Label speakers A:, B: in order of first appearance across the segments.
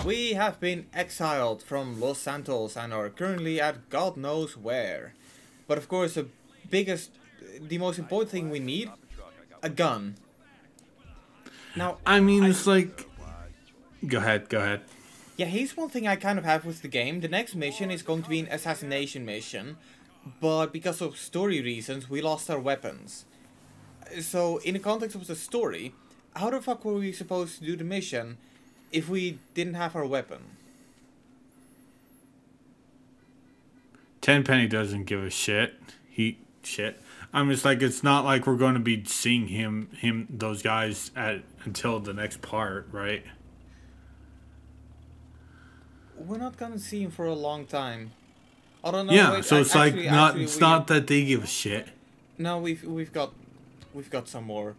A: We have been exiled from Los Santos and are currently at God knows where. But of course the most important thing we need, a gun. Now,
B: I mean, it's like... Go ahead.
A: yeah, here's one thing I kind of have with the game. The next mission is going to be an assassination mission, but because of story reasons, we lost our weapons. So, in the context of the story, how the fuck were we supposed to do the mission if we didn't have our weapon?
B: Tenpenny doesn't give a shit. I'm just like, it's not like we're going to be seeing those guys until the next part, right?
A: We're not gonna see him for a long time. I don't know.
B: Yeah,
A: wait,
B: so it's
A: actually,
B: not that they give a shit.
A: No, we've got some more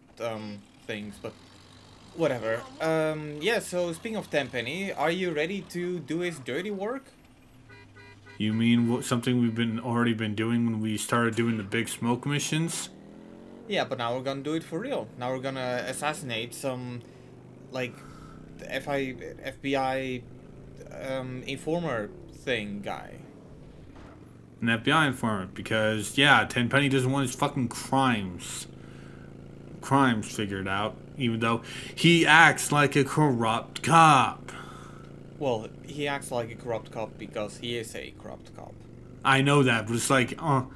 A: things, but whatever. Yeah. So speaking of Tenpenny, are you ready to do his dirty work?
B: You mean something we've already been doing when we started doing the big smoke missions?
A: Yeah, but now we're gonna do it for real. Now we're gonna assassinate some, like, FBI informer thing guy.
B: An FBI informant, because yeah, Tenpenny doesn't want his fucking crimes figured out, even though he acts like a corrupt cop.
A: Well, he acts like a corrupt cop because he is a corrupt cop.
B: I know that, but it's like, I'm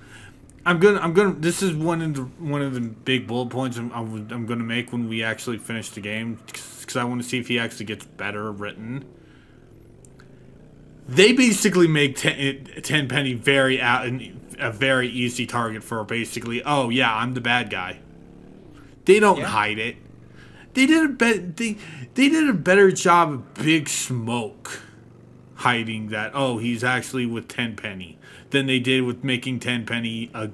B: gonna. This is one of the big bullet points I'm gonna make when we actually finish the game, because I want to see if he actually gets better written. They basically make Tenpenny a very easy target for basically, oh yeah, I'm the bad guy. They don't hide it. They did a better job of Big Smoke hiding that, oh, he's actually with Tenpenny, than they did with making Tenpenny a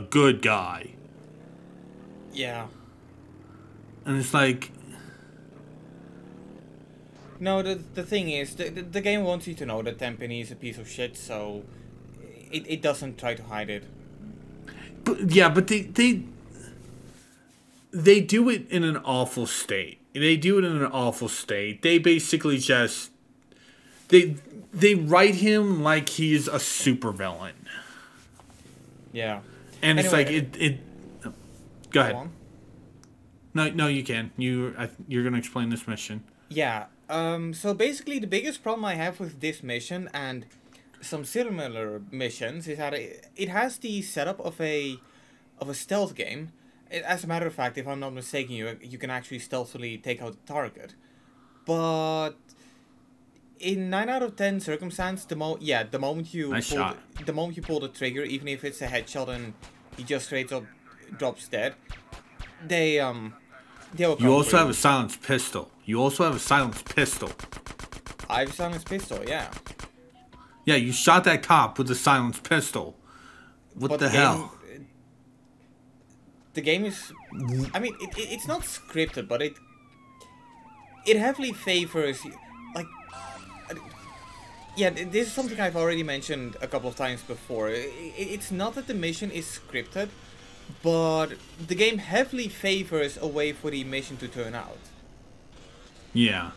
B: good guy.
A: Yeah.
B: And it's like...
A: No, the thing is, the game wants you to know that Tenpenny is a piece of shit, so it doesn't try to hide it.
B: But yeah, but they do it in an awful state. They basically just they write him like he's a supervillain.
A: Yeah.
B: And it's
A: anyway,
B: like Go ahead.
A: On.
B: No, you can. You're gonna explain this mission.
A: Yeah. So basically, the biggest problem I have with this mission and some similar missions is that it has the setup of a stealth game. As a matter of fact, if I'm not mistaken, you can actually stealthily take out the target. But in 9 out of 10 circumstances, the moment you pull the trigger, even if it's a headshot and he just straight up drops dead, they'll
B: You also have a silenced pistol. I have a silenced pistol,
A: yeah.
B: Yeah, you shot that cop with a silenced pistol. What the hell?
A: The game is... I mean, it's not scripted, but it heavily favors... Like... Yeah, this is something I've already mentioned a couple of times before. It's not that the mission is scripted, but the game heavily favors a way for the mission to turn out.
B: Yeah.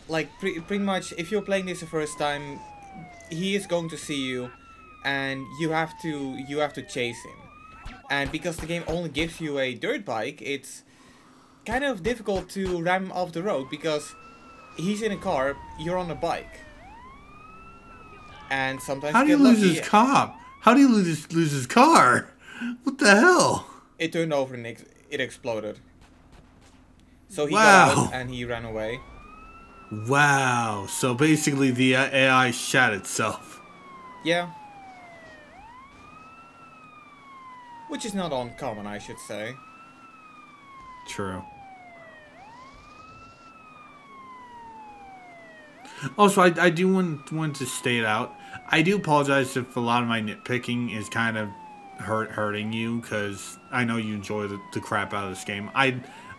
A: Like, pretty much, if you're playing this the first time, he is going to see you, and you have to chase him. And because the game only gives you a dirt bike, it's kind of difficult to ram him off the road, because he's in a car, you're on a bike. And sometimes
B: How do you lose his cop? How do you lose his car? What the hell?
A: It turned over and it exploded. So he
B: Wow.
A: got out and he ran away.
B: Wow. So basically the AI shot itself.
A: Yeah. Which is not uncommon, I should say.
B: True. Also, I do want to state out, I do apologize if a lot of my nitpicking is kind of hurting you, because I know you enjoy the crap out of this game.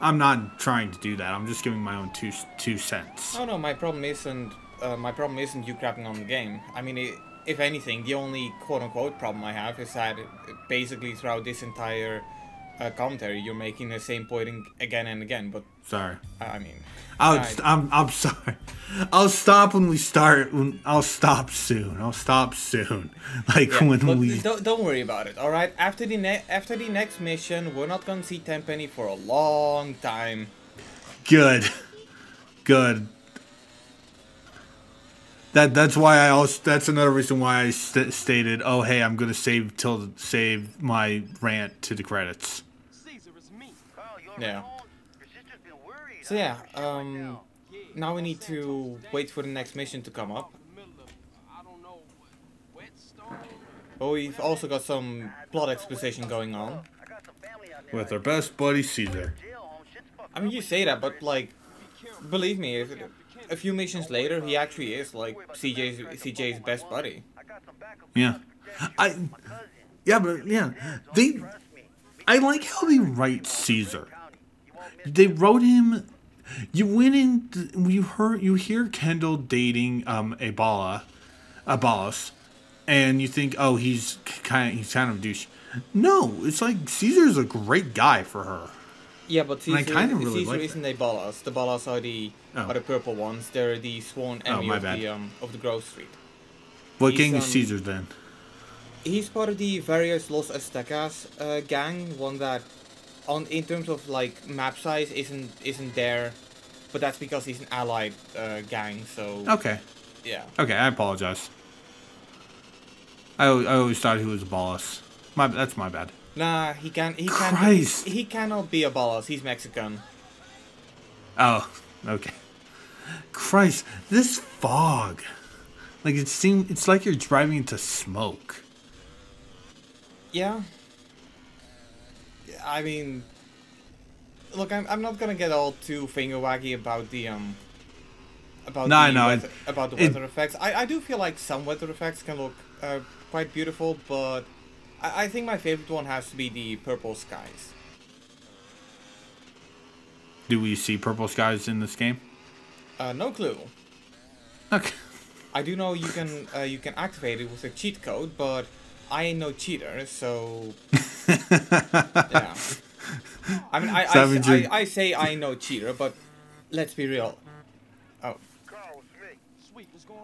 B: I'm not trying to do that. I'm just giving my own two cents.
A: Oh no, my problem isn't you crapping on the game. I mean, if anything, the only quote-unquote problem I have is that basically throughout this entire commentary, you're making the same point again and again. But
B: sorry.
A: I mean,
B: I'm sorry. I'll stop when we start. I'll stop soon. I'll stop soon. Like
A: Yeah,
B: when
A: look,
B: we.
A: don't worry about it. All right. After the next mission, we're not gonna see Tenpenny for a long time.
B: Good. Good. That's why I also. That's another reason why I stated. Oh, hey, I'm gonna save my rant to the credits.
A: Yeah. So yeah. Now we need to wait for the next mission to come up. But we've also got some plot exposition going on.
B: With our best buddy Caesar.
A: I mean, you say that, but like, believe me, a few missions later, he actually is like CJ's best buddy.
B: Yeah, I like how they write Caesar. They wrote him. You went in. You hear Kendall dating a Ballas, and you think, oh, he's kind of douche. No, it's like Caesar's a great guy for her.
A: Yeah, but Caesar,
B: Caesar
A: isn't a Ballas. The Ballas are the purple ones. They're the sworn enemy of the Grove Street.
B: What gang is Caesar then?
A: He's part of the various Los Aztecas gang. One that, in terms of like map size, isn't there, but that's because he's an allied gang. So
B: okay.
A: Yeah.
B: Okay, I apologize. I always thought he was a Ballas. That's my bad.
A: Nah, he cannot be a Ballas. He's Mexican.
B: Oh, okay. Christ, this fog. Like it's like you're driving into smoke.
A: Yeah. I mean, look, I'm not gonna get all too finger waggy about the weather effects. I do feel like some weather effects can look quite beautiful, but I think my favorite one has to be the purple skies.
B: Do we see purple skies in this game?
A: No clue.
B: Okay.
A: I do know you can activate it with a cheat code, but I ain't no cheater, so yeah. I mean, I say I ain't no cheater, but let's be real. Oh.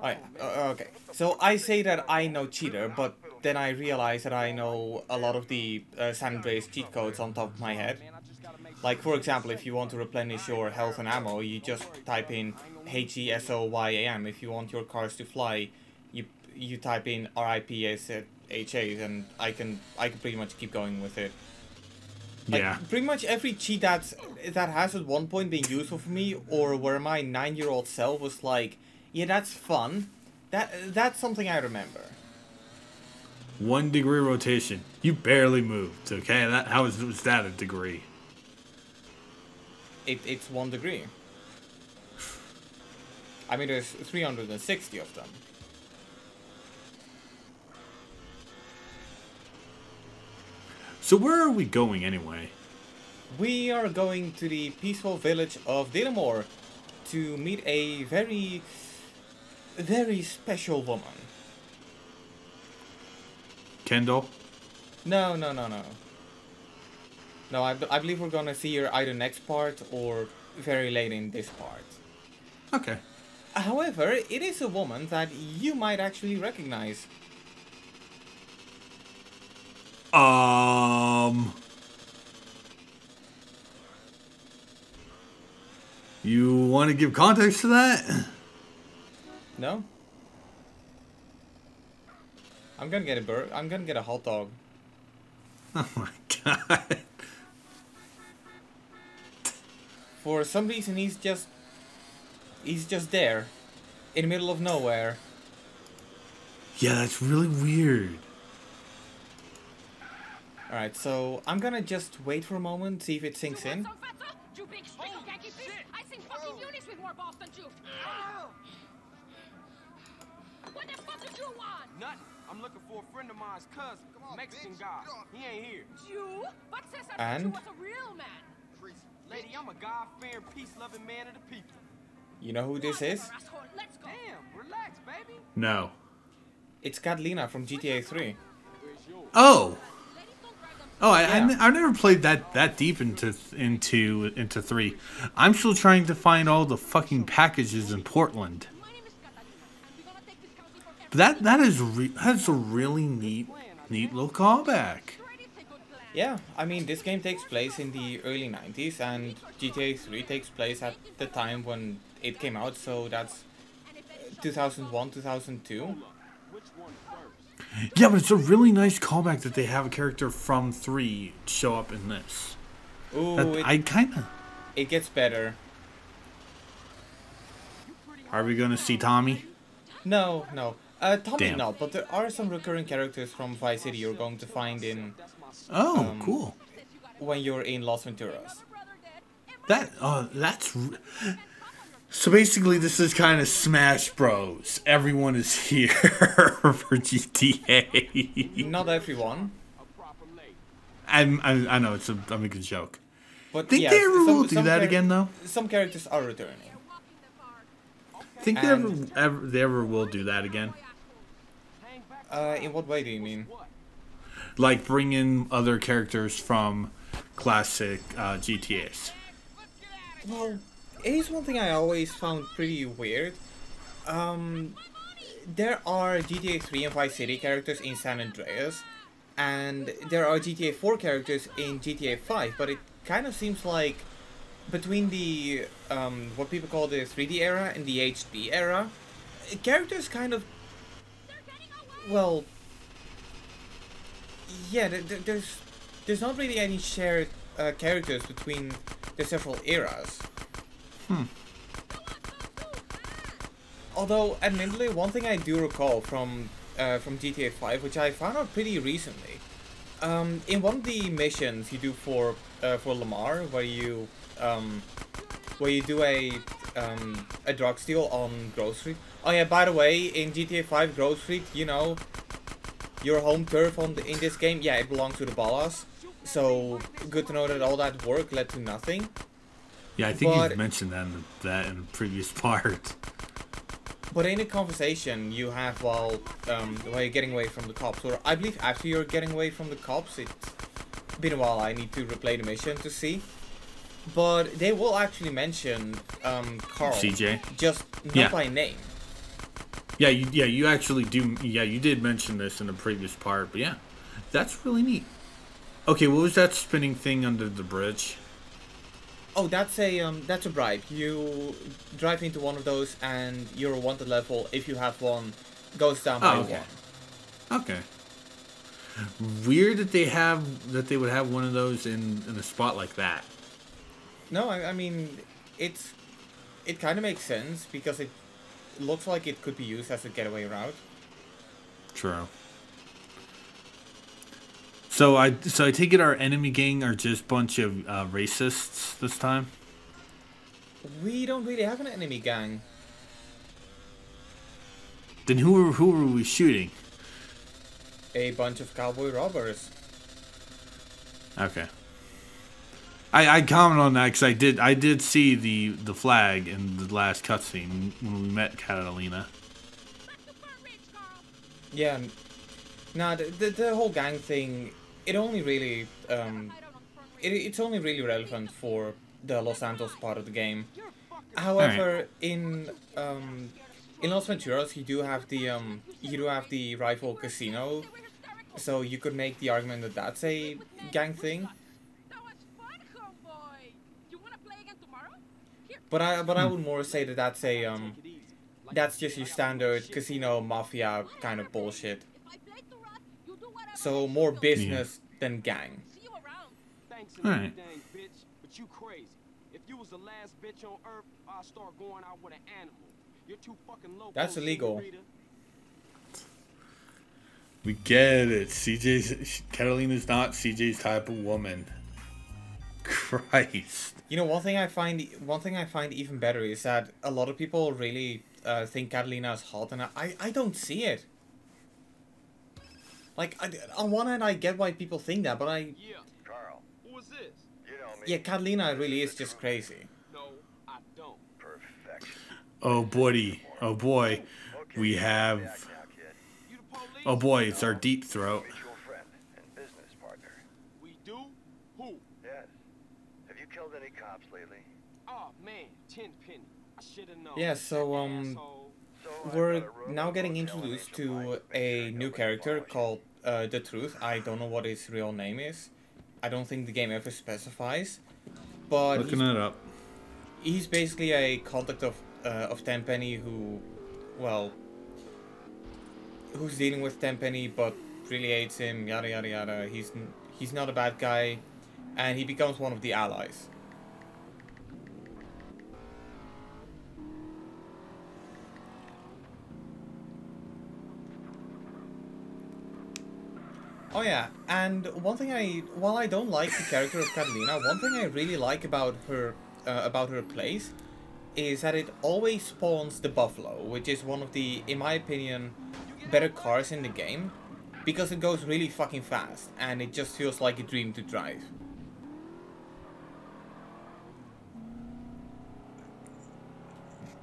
A: Oh yeah. Okay. So I say that I know cheater, but then I realize that I know a lot of the San Andreas cheat codes on top of my head. Like, for example, if you want to replenish your health and ammo, you just type in HESOYAM. If you want your cars to fly, you type in RIPSHAs, and I can pretty much keep going with it. Like,
B: yeah.
A: Pretty much every cheat that has at one point been useful for me, or where my 9-year-old self was like, yeah, that's fun. That's something I remember.
B: 1 degree rotation. You barely moved. Okay, how was that a degree?
A: It's 1 degree. I mean, there's 360 of them.
B: So where are we going anyway?
A: We are going to the peaceful village of Dillamore to meet a very, very special woman.
B: Kendall?
A: No. No, I believe we're gonna see her either next part or very late in this part.
B: Okay.
A: However, it is a woman that you might actually recognize.
B: You want to give context to that?
A: No? I'm gonna get I'm gonna get a hot dog.
B: Oh my god.
A: For some reason, he's just there, in the middle of nowhere.
B: Yeah, that's really weird.
A: Alright, so I'm gonna just wait for a moment, see if it sinks in.
C: You big stick of khaki fish! I seen fucking units with more balls than you! What the fuck did you want?
D: Nothing. I'm looking for a friend of mine's cousin, Mexican guy. He ain't here.
C: You? But says I thought you
A: And?
C: was a real man.
D: Lady, I'm a God-fearing, peace-loving man of the people.
A: You know who this is?
C: Asshole, let's go.
D: Damn, relax, baby.
B: No.
A: It's Catalina from GTA 3.
B: Oh!
C: Ladies don't drive them
B: Oh,
A: Yeah.
B: I never played that deep into 3. I'm still trying to find all the fucking packages in Portland.
C: My name is Catalina, and we're gonna take this county from
B: But that's a really neat little callback.
C: It's a good plan.
A: Yeah, I mean, this game takes place in the early 90s, and GTA 3 takes place at the time when it came out, so that's 2001, 2002.
D: Which one first?
B: Yeah, but it's a really nice callback that they have a character from 3 show up in this.
A: Ooh,
B: I kind of...
A: it gets better.
B: Are we going to see Tommy?
A: No, no. Tommy
B: Damn.
A: not, but there are some recurring characters from Vice City you're going to find in
B: Oh, cool.
A: when you're in Los Venturas.
B: That's... So basically, this is kind of Smash Bros. Everyone is here for GTA.
A: Not everyone,
B: I know I'm making a joke.
A: but
B: Think
A: yeah,
B: they ever will do
A: some
B: that again, though?
A: Some characters are returning.
B: Think
A: And-
B: they ever will do that again?
A: In what way do you mean?
B: Like bring in other characters from classic GTAs.
A: Well, here's one thing I always found pretty weird. There are GTA 3 and Vice City characters in San Andreas, and there are GTA 4 characters in GTA 5, but it kind of seems like between the what people call the 3D era and the HD era, characters kind of, well, yeah, there's not really any shared characters between the several eras. Although, admittedly, one thing I do recall from GTA 5, which I found out pretty recently, in one of the missions you do for Lamar, where you do a drug steal on Grove Street. Oh yeah, by the way, in GTA 5 Grove Street, you know, your home turf in this game, yeah, it belongs to the Ballas. So good to know that all that work led to nothing.
B: Yeah, I think
A: But-
B: you've mentioned that in the previous part.
A: But in a conversation you have while you're getting away from the cops, or I believe after you're getting away from the cops, it's been a while, I need to replay the mission to see. But they will actually mention Carl.
B: CJ?
A: Just not
B: Yeah.
A: by name.
B: Yeah, you actually do. Yeah, you did mention this in the previous part, but yeah, that's really neat. Okay, what was that spinning thing under the bridge?
A: Oh, that's a bribe. You drive into one of those and your wanted level, if you have one, goes down by
B: Oh, okay.
A: one.
B: Okay. Weird that they would have one of those in a spot like that.
A: No, I mean, it kind of makes sense because it looks like it could be used as a getaway route.
B: True. So I take it our enemy gang are just a bunch of racists this time.
A: We don't really have an enemy gang.
B: Then who were we shooting?
A: A bunch of cowboy robbers.
B: Okay. I comment on that because I did see the flag in the last cutscene when we met Catalina.
A: Yeah. Nah, the whole gang thing, it only really it's only really relevant for the Los Santos part of the game. However, in Los Venturas you do have the rival casino, so you could make the argument that that's a gang thing.
C: That was fun, homeboy. You wanna play again tomorrow? Here.
A: But I would more say that that's just your standard casino mafia kind of bullshit.
C: If I play too rough, you do whatever.
A: So more business than gang.
C: See you around.
D: Thanks and
B: Alright.
D: everything, bitch, but you crazy. If you was the last bitch on Earth, I'll start going out with an animal. You're too fucking low.
A: That's illegal.
D: senorita.
B: We get it. Catalina's not CJ's type of woman. Christ.
A: You know, one thing I find even better is that a lot of people really think Catalina is hot, and I don't see it. Like, on one hand, I get why people think that, but
D: Yeah.
E: Carl,
D: Who is this?
E: you know me.
A: yeah, Catalina really is just crazy.
D: No, I don't.
E: Perfection.
B: Oh buddy. Oh boy.
E: Okay,
B: We
E: back
B: have.
E: now, kid.
D: You the police?
B: Oh boy, it's our deep throat.
E: Mutual friend and business partner.
D: We
E: cops lately?
D: Oh man, 10 penny. I should have known.
A: Yeah, so
D: Asshole.
E: So I've
A: we're
E: got a rogue
A: now getting
E: motel in
A: introduced
E: Angel
A: to
E: Pines. Make sure
A: a
E: it
A: new
E: covers
A: character
E: Washington.
A: called The Truth. I don't know what his real name is. I don't think the game ever specifies. But
B: Looking that up.
A: he's basically a contact of Tenpenny who, well, who's dealing with Tenpenny but really hates him. Yada yada yada. He's not a bad guy, and he becomes one of the allies. Oh yeah, and one thing while I don't like the character of Catalina, one thing I really like about her place is that it always spawns the Buffalo, which is one of the, in my opinion, better cars in the game, because it goes really fucking fast, and it just feels like a dream to drive.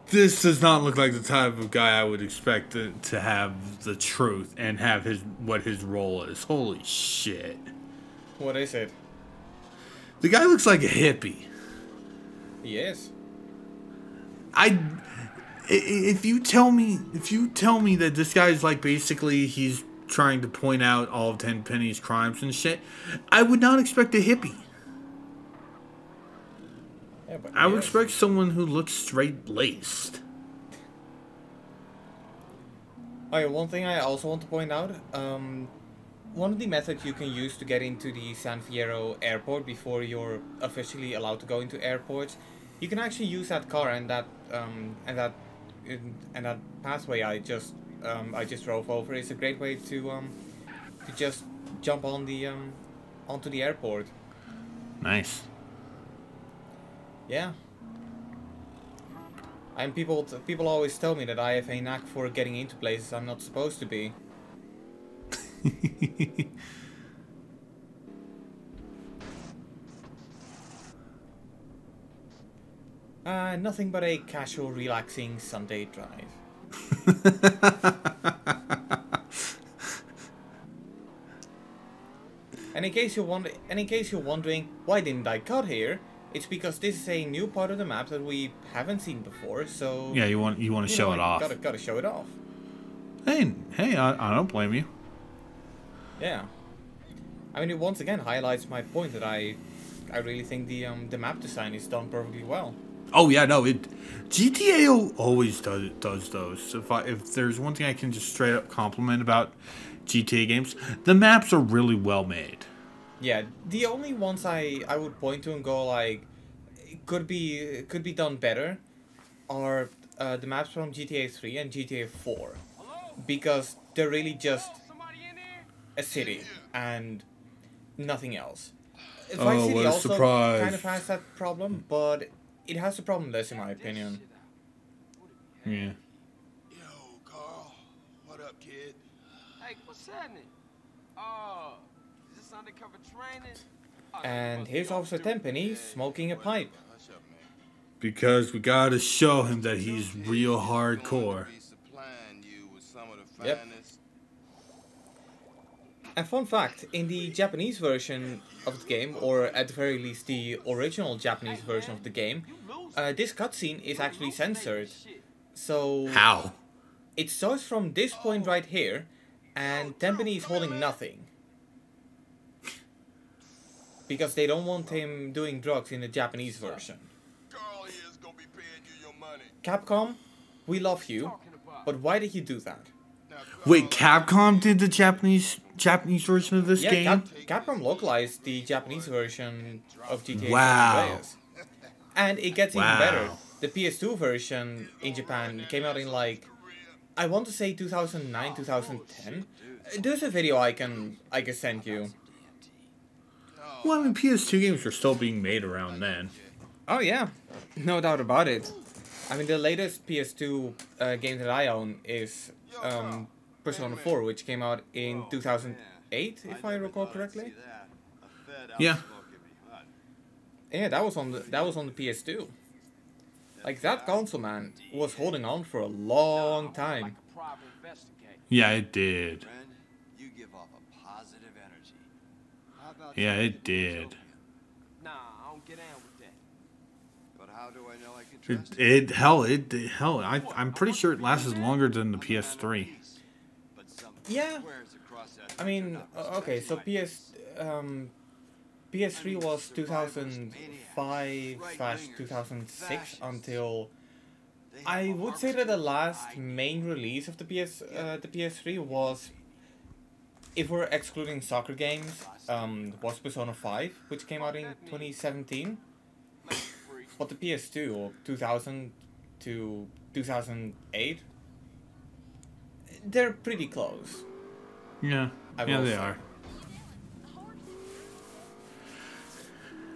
B: This does not look like the type of guy I would expect to have the truth and have what his role is. Holy shit.
A: What is it?
B: The guy looks like a hippie.
A: He is.
B: If you tell me that this guy's like basically he's trying to point out all of Tenpenny's crimes and shit, I would not expect a hippie.
A: Yeah, but
B: I would expect someone who looks straight-laced.
A: Oh yeah, one thing I also want to point out, one of the methods you can use to get into the San Fierro airport before you're officially allowed to go into airports, you can actually use that car and that pathway I just drove over. It's a great way to just jump on the onto the airport.
B: Nice.
A: Yeah. And people always tell me that I have a knack for getting into places I'm not supposed to be. Nothing but a casual, relaxing Sunday drive. And in case you're wondering why didn't I cut here, it's because this is a new part of the map that we haven't seen before. So
B: Yeah, you want to show it off.
A: Gotta show it off.
B: Hey, I don't blame you.
A: Yeah. I mean, it once again highlights my point that I really think the map design is done perfectly well.
B: Oh yeah, no, GTA always does those. If there's one thing I can just straight up compliment about GTA games, the maps are really well made.
A: Yeah, the only ones I would point to and go like it could be done better are the maps from GTA 3 and GTA 4, because they're really just a city and nothing else. Vice City
B: what a
A: also
B: surprise.
A: kind of has that problem, but it has the problem less in my opinion.
B: Yeah.
F: Yo, Carl. What up, kid?
D: Hey, what's happening? Oh, is this undercover training? Oh,
A: And here's Officer Tenpenny smoking a pipe.
F: What's up, man?
B: Because we gotta show him that he's real hardcore.
F: Be supplying you with some of the
A: Yep.
F: finest.
A: And fun fact, in the Japanese version of the game, or at the very least the original Japanese version of the game, this cutscene is actually censored. So
B: How?
A: it starts from this point right here, and Tenpenny is holding nothing. Because they don't want him doing drugs in the Japanese version.
F: Carl here is gonna be paying you your money.
A: Capcom, we love you, but why did you do that?
F: Now,
B: Wait, Capcom did the Japanese version of this
A: Yeah,
B: game?
A: Capcom localized the Japanese version of GTA
B: Wow.
A: San Andreas. And it gets even
B: Wow.
A: better. The PS2 version in Japan came out in like, I want to say 2009, 2010. There's a video I can send you.
B: Well, I mean, PS2 games were still being made around then.
A: Oh yeah, no doubt about it. I mean, the latest PS2 game that I own is Persona 4, which came out in 2008, if I recall correctly.
B: Yeah.
A: Yeah, that was on the PS2. Like, that console, man, was holding on for a long time.
B: Yeah, it did.
E: You give off a positive energy. How about
B: Yeah, it did.
D: Nah, I don't get down with that.
E: How do I know I can trust
B: I'm pretty sure it lasts longer than the PS3.
E: But some
A: Yeah.
E: squares across that
A: I mean,
E: are not
A: okay, so PS3 was
E: survivors,
A: 2005/2006 until
E: They have
A: I
E: a
A: would say that the
E: harvesting
A: last
E: idea.
A: main release of the PS3 was, if we're excluding soccer games, was Persona 5, which came out in 2017. But the PS2, or 2000 to 2008, they're pretty close.
B: Yeah,
A: I
B: yeah,
A: will
B: they
A: say.
B: are.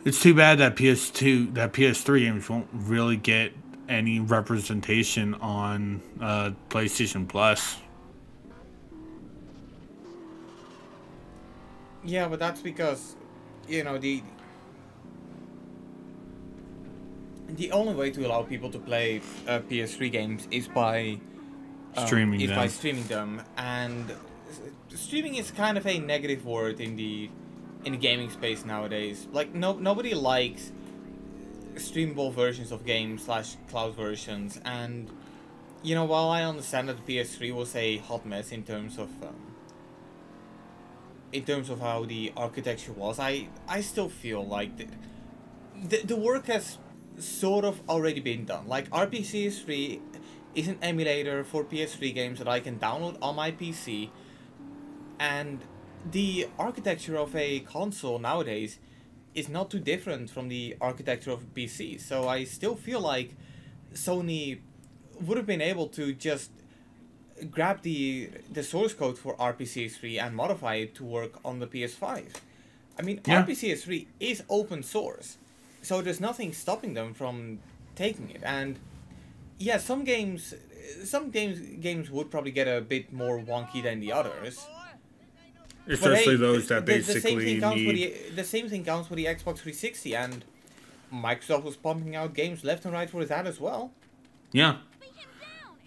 B: It's too bad that PS3 games won't really get any representation on PlayStation Plus.
A: Yeah, but that's because, you know, the only way to allow people to play PS3 games is by
B: Streaming them.
A: streaming them, and streaming is kind of a negative word in the gaming space nowadays. Like nobody likes streamable versions of games / cloud versions, and you know, while I understand that the PS3 was a hot mess in terms of how the architecture was, I still feel like the work has sort of already been done. Like RPCS3 is an emulator for PS3 games that I can download on my PC, and the architecture of a console nowadays is not too different from the architecture of a PC. So I still feel like Sony would have been able to just grab the source code for RPCS3 and modify it to work on the PS5. I mean,
B: Yeah.
A: RPCS3 is open source, so there's nothing stopping them from taking it. And yeah, some games would probably get a bit more wonky than the others. But
B: Especially
A: hey,
B: those that
A: the same
B: basically
A: thing counts for
B: need.
A: the same thing counts for the Xbox 360, and Microsoft was pumping out games left and right for that as well.
B: Yeah.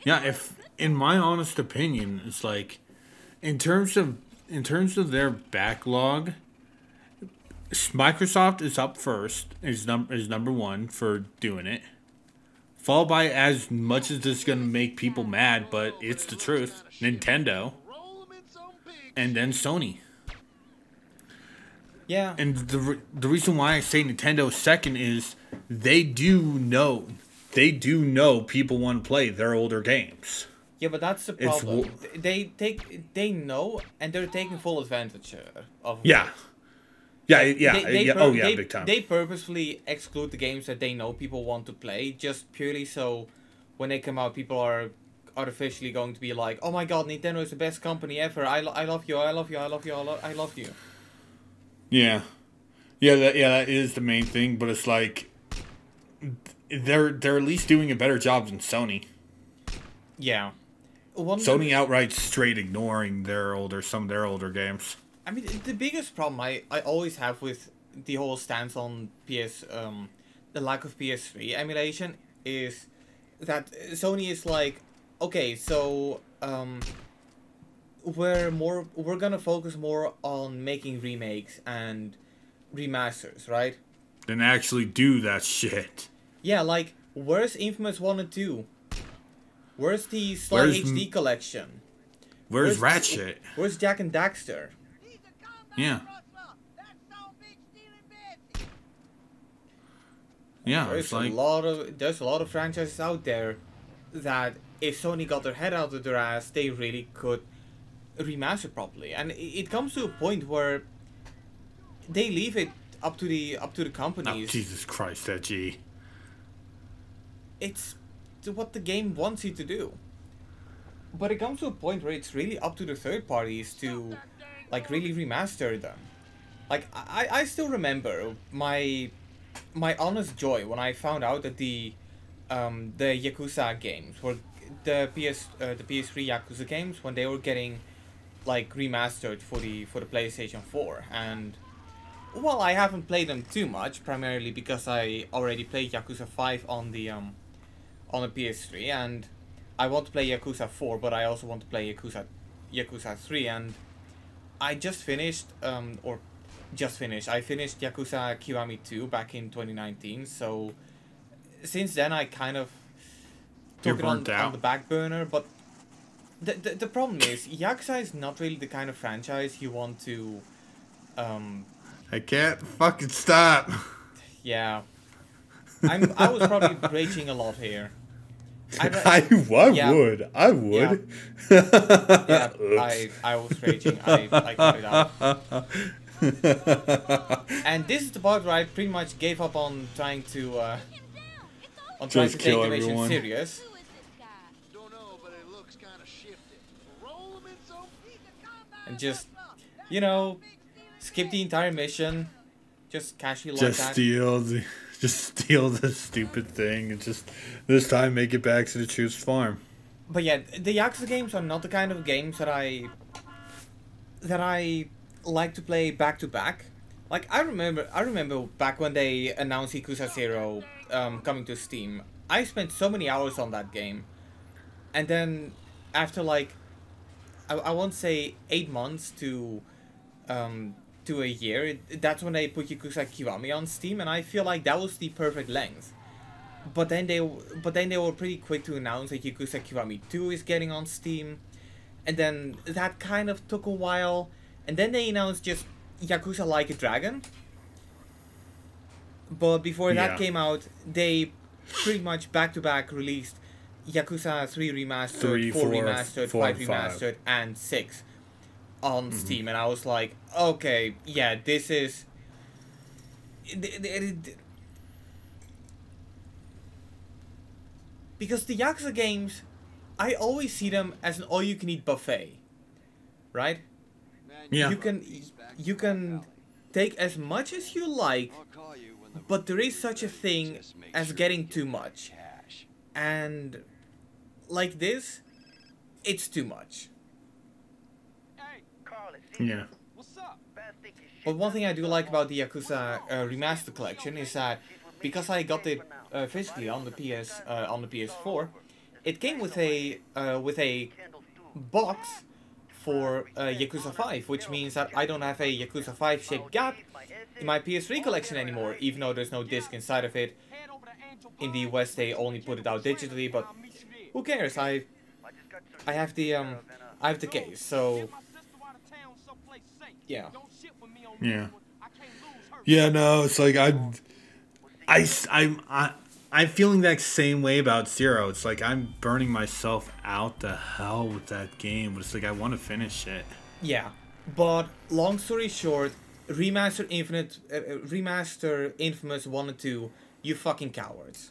B: Yeah, if in my honest opinion, it's like in terms of their backlog, Microsoft is up first, is number one for doing it. Followed by, as much as this is gonna make people mad, but it's the truth, Nintendo, and then Sony.
A: Yeah.
B: And the reason why I say Nintendo second is they do know people want to play their older games.
A: Yeah, but that's the
B: It's
A: problem. They know, and they're taking full advantage of it.
B: Yeah.
A: They
B: Big time.
A: They purposefully exclude the games that they know people want to play, just purely so when they come out, people are artificially going to be like, "Oh my God, Nintendo is the best company ever. I love you. I love you. I love you. I love you."
B: Yeah. That is the main thing, but it's like they're at least doing a better job than Sony.
A: Yeah.
B: Sony outright straight ignoring some of their older games.
A: I mean, the biggest problem I always have with the whole stance on the lack of PS3 emulation is that Sony is like, okay, so we're gonna focus more on making remakes and remasters, right?
B: Then actually do that shit.
A: Yeah, like, where's Infamous 1 and 2? Where's the Sly
B: Where's
A: HD collection?
B: Where's Ratchet?
A: Where's Jack and Daxter?
B: Yeah. Yeah,
A: There's
B: it's like
A: there's a lot of franchises out there that if Sony got their head out of their ass, they really could remaster properly. And it comes to a point where they leave it up to the companies.
B: oh, Jesus Christ, Edgy.
A: It's what the game wants you to do. But it comes to a point where it's really up to the third parties to like really remaster them. Like I still remember my honest joy when I found out that the Yakuza games were the PS3 Yakuza games when they were getting like remastered for the PlayStation 4. And well, I haven't played them too much, primarily because I already played Yakuza 5 on the PS3, and I want to play Yakuza 4, but I also want to play Yakuza 3, and I just finished I finished Yakuza Kiwami 2 back in 2019, so since then I kind of
B: You're
A: took it on,
B: burnt out.
A: on the back burner. But the problem is, Yakuza is not really the kind of franchise you want to.
B: I can't fucking stop.
A: Yeah, I was probably raging a lot here.
B: I
A: Yeah.
B: would. I would.
A: Yeah, I was raging. I cut it out. And this is the part where I pretty much gave up on trying to
B: Just
A: take
B: kill
A: the mission
B: everyone.
A: serious.
C: Who is this guy?
F: Don't know, but it looks kind of shifted. Roll him in some.
A: And just, you know, skip the entire mission. Just casually like
B: Just
A: that.
B: steal the stupid thing and just this time make it back to the Truth's farm.
A: But yeah, the Yakuza games are not the kind of games that I like to play back to back. Like I remember back when they announced Yakuza 0 coming to Steam. I spent so many hours on that game, and then after like I won't say 8 months to a year, that's when they put Yakuza Kiwami on Steam, and I feel like that was the perfect length. But then they were pretty quick to announce that Yakuza Kiwami 2 is getting on Steam, and then that kind of took a while, and then they announced just Yakuza Like a Dragon. But before that
B: Yeah.
A: came out, they pretty much back to back released Yakuza 3 Remastered,
B: 3,
A: 4
B: 4,
A: Remastered,
B: 4,
A: 5
B: and 5.
A: Remastered, and 6 on Steam, and I was like, okay, yeah, this is. Because the Yakuza games, I always see them as an all-you-can-eat buffet, right?
B: Yeah.
A: You can take as much as you like, but there is such a thing as getting too much. And like this, it's too much.
D: Hey,
B: Yeah.
D: what's up?
A: But one thing I do like about the Yakuza Remaster Collection is that because I got it physically on the PS4, it came with a box for Yakuza 5, which means that I don't have a Yakuza 5 shaped gap in my PS3 collection anymore, even though there's no disc inside of it.
D: Head over to Angel
A: In the US they only put it out digitally, but who cares? I have the case, so yeah.
B: Yeah. Yeah, no, it's like I'm feeling that same way about Zero. It's like I'm burning myself out the hell with that game, but it's like I want to finish it.
A: Yeah, but long story short, Remaster Infamous 1 and 2, you fucking cowards.